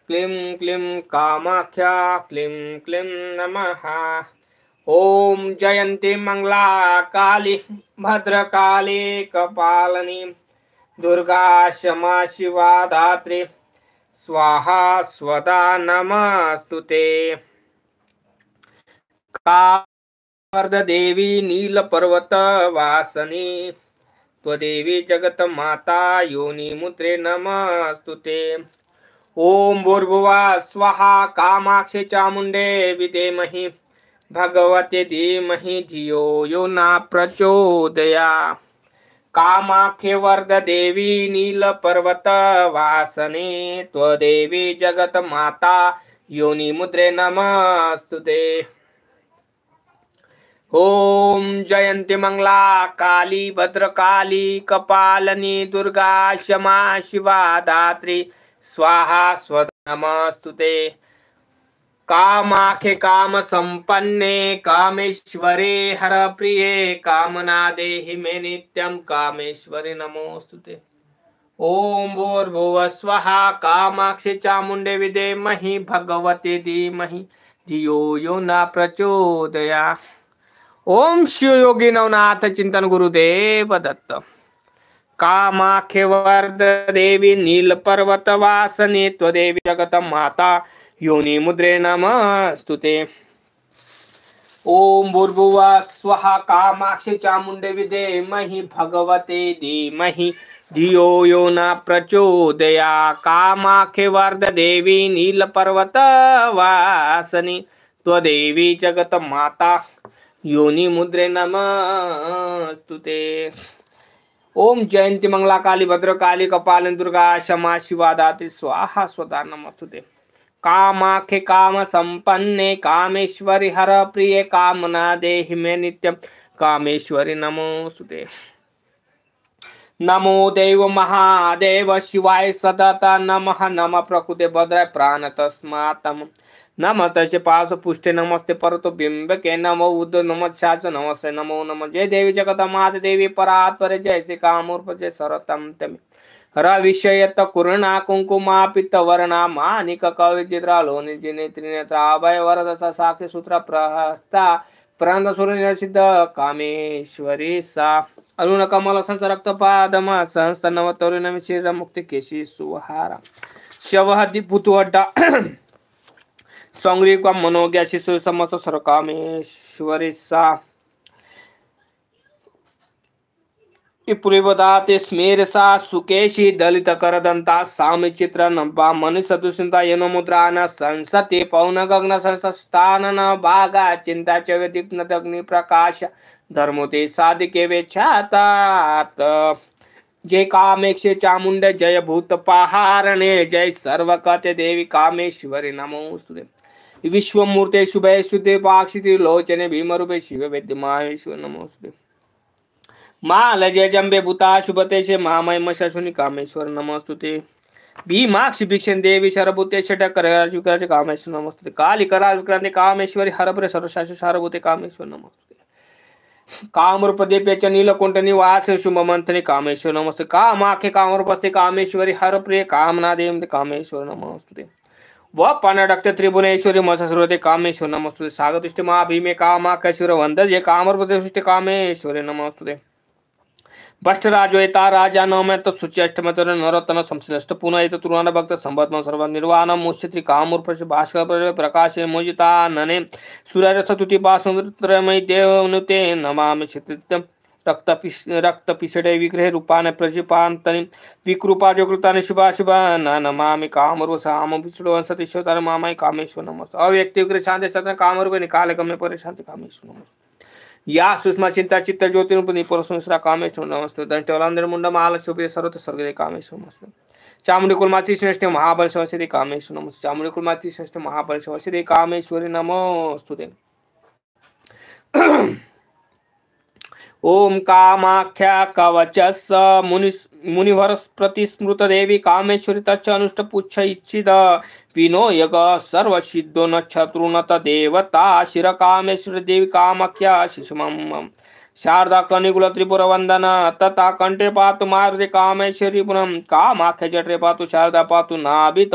क्लीं क्लीं कामाख्या क्लीं क्लीं नमः। ओम जयंती मंगला काली भद्रकाली कपालिनी दुर्गा क्षमा शिवा धात्री स्वाहा स्वदा नमस्तुते। देवी नील पर्वत वासनी त्वदेवी जगत माता योनि मुद्रे नमस्तुते। ओम भूर्भुवः स्वहा कामाक्षि चामुंडे विधेमहि भगवते धीमहि धियो यो न प्रचोदयात्। कामाख्ये वरद देवी नील पर्वत वासने त्वदेवी जगत माता योनि मुद्रे नमस्तुते। ओम जयंती मंगला काली भद्रकाली कपालिनी दुर्गा क्षमा शिवा धात्री स्वाहा स्वदा नमस्तुते। कामाख्ये काम संपन्ने कामेश्वरे हर प्रिये कामना देहि मे नित्यं कामेश्वरी नमोस्तुते। ओम भूर्भुवः स्वहा कामाक्षि चामुंडे विधेमहि भगवते धीमहि धियो यो न प्रचोदयात्। ओम शिव योगी नवनाथ चिंतन गुरुदेव दत्त। कामाख्ये वरद देवी नील पर्वत वासने त्वदेवी जगत माता योनि मुद्रे नमस्तुते। ओम भूर्भुवः स्वहा कामाक्षि चामुंडे विधेमहि भगवते धीमहि धियो यो न प्रचोदयात्। कामाख्ये वरद देवी नील पर्वत वासनी त्वदेवी जगत माता योनि मुद्रे नमस्तुते। ओम जयंती मंगला काली भद्रकाली कपालिनी दुर्गा क्षमा शिवा धात्री स्वाहा स्वदा नमस्तुते। कामाख्ये काम संपन्ने कामेश्वरी हर प्रिय कामना देहि मे नित्यं कामेश्वरी नमोस्तुते। नमो देव महादेव शिवाय सतता नमः। नमः प्रकृते भद्राय प्राण तस्मात् नमः तस्य पास पुष्टे नमस्ते परतो बिंबके नमो उद्ध नमः शाच नमस्ते नमो नमः। जय देवी जगत माता देवी परात्परे जय श्री कामरूप जय सरतम तमे रविषयत कुर्णा कुंकुमा पित्त वर्णा मानिक कवि चित्रा लोनि जिने त्रिनेत्र अभय वरद साक्षी सूत्र प्रहस्ता प्रांत सूर्य निर्सिद्ध कामेश्वरी सा अरुण कमल संसरक्त पादम संस्थ नव तरुण शिर मुक्ति केशी सुहारा शव दिपुतुअड्डा संग्रीव का मनोज्ञा शिशु समस्त सर कामेश्वरी सा इपुरिवदाते स्मेरसा सुकेशी दलित करदंता साम चित्र नंबा मनु सदुषंता यनो मुद्रान संसते पौन गगन संस्थानन भागा चिंता च दीप्त अग्नि प्रकाश धर्मोते साधिके वेच्छातात। जय कामेक्षे चामुंडे जय भूत पहारणे जय सर्वकते देवी कामेश्वरी नमोस्तुते। विश्वमूर्ते शुभे शुद्धे पाक्षिति लोचने भीमरूपे शिव वेद्य माहेश्वर नमोस्तुते। माँ जय जम्बे भूता शुभते से महामहिम शशुनि कामेश्वर नमोस्तुते। भीमाक्षि भिक्षन देवी शरभूते षटकर कामेश्वर नमोस्तुते। काली कराक्रांति कामेश्वरी हरप्र सर्वशास्त्र सारभूते कामेश्वर नमोस्तुते। कामरूप दीप्य च नीलकुंठ निवास शुभ मंथने कामेश्वर नमोस्तुते। कामाख्ये कामरूपस्ते कामेश्वरी हरप्रिय कामना देवी कामेश्वर नमोस्तुते। वह पानडक्त त्रिभुवनेश्वरी मत्स्यते कामेश्वर नमोस्तुते। सागरदुष्ट महाभीमे कामाख्येश्वर वंदजे कामरूपते कामेश्वरी नमोस्तुते। भ्रष्टराजोता राजा नवमे तो सुच्यष्टमतर नरोत्तम संश्लिष्ट पुनः एक तुरुण भक्त संबद्ध सर्व निर्वाण मुष्यत्रि कामूर्प भास्कर प्रकाश मोजिता नने सूर्य सतुति पासुत्रमय देवनुते नमामि चित्तम रक्त पिसडे विग्रह रूपान प्रजिपान्तनि विकृपा जोकृतानि शुभा शुभा नमामि कामरूप साम विष्णु सतीश्वर मामय कामेश्वर नमस्ते। अव्यक्ति विग्रह शांति सतन कामरूप निकाल गम्य परे शांति कामेश्वर नमस्ते। या सुषमा चिंता चित्त ज्योतिरूपनि परसुश्रा कामेश्वर नमस्ते। दंष्टवलांदर मुंड महाल शोभे सर्वत स्वर्गदे कामेश्वर नमस्ते। चामुंडी कुलमाती श्रेष्ठ महाबल शवश्री कामेश्वर नमस्ते। चामुंडी कुलमाती श्रेष्ठ महाबल शवश्री कामेश्वरी नमोस्तुते। ओम कामाख्या कवचस मुनिवर प्रतिस्मृत देवी कामेश्वरी तच्च अनुष्ट पुच्छ इच्छिद विनोयग सर्वसिद्धो नक्षत्रुनत देवता शिर कामेश्वरी देवी कामाख्या शिशुमम शारदा कनिकुल त्रिपुर वंदन तथा कंठे पातु मारुति कामेश्वरी पुनम कामाख्या जठरे पातु शारदा पातु नाभित